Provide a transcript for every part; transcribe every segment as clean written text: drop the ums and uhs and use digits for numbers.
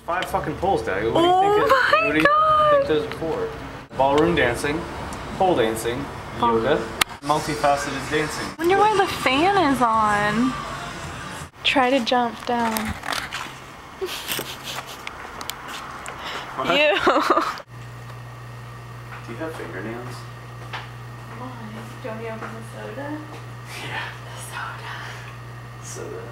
5 fucking poles, Daddy. What do you think those are for? Ballroom dancing, pole dancing, yoga, multifaceted dancing. I wonder why the fan is on. Try to jump down. What? Ew. Do you have fingernails? Why? Do you want me to open the soda? Yeah. The soda. Soda.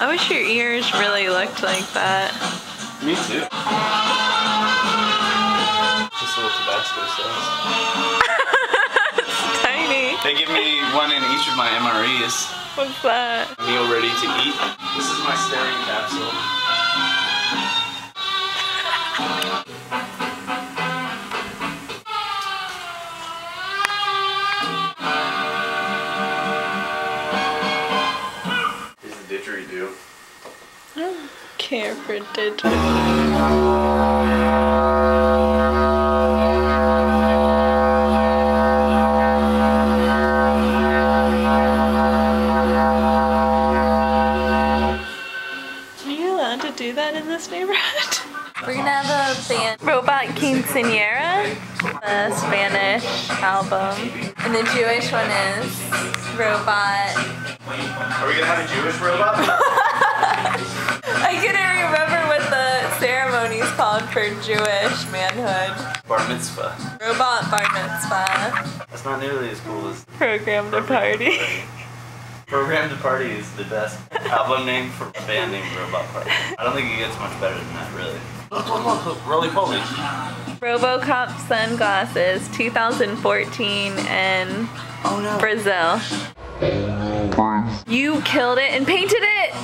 I wish your ears really looked like that. Me too. Just a little Tabasco sauce. It's tiny. They give me one in each of my MREs. What's that? Meal ready to eat. This is my staring capsule. Here's the didgeridoo. I don't care for digital. To do that in this neighborhood. We're gonna have a band, Robot Quinceañera, the Spanish album, and the Jewish one is Robot. Are we gonna have a Jewish robot? I couldn't remember what the ceremony's called for Jewish manhood. Bar mitzvah. Robot Bar Mitzvah. That's not nearly as cool as Program to Party. Program to Party is the best album name for a band named Robot Party. I don't think it gets much better than that, really. Roly poly. RoboCop sunglasses, 2014 in Brazil. You killed it and painted it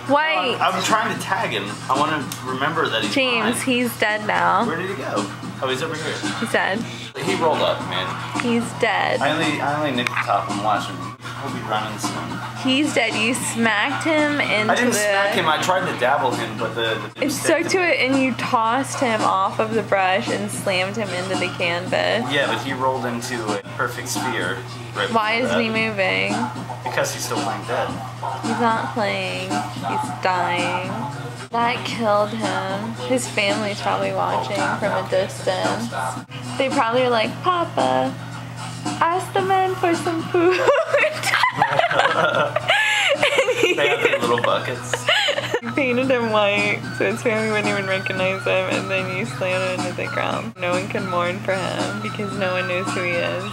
white. I'm trying to tag him. I want to remember that he's James, alive. he's dead now. Where did he go? Oh, he's over here. He's dead. He rolled up, man. He's dead. I only nicked the top and watched him. He'll be running soon. He's dead. You smacked him into I didn't smack him. I tried to dabble him, but the it stuck to it, and you tossed him off of the brush and slammed him into the canvas. Yeah, but he rolled into a perfect sphere. Right. Why isn't he moving? Because he's still playing dead. He's not playing. He's dying. That killed him. His family's probably watching from a distance. They probably are like, Papa, ask the man for some food. They have the little buckets. You painted him white, so his family wouldn't even recognize him, and then you slammed him into the ground. No one can mourn for him because no one knows who he is.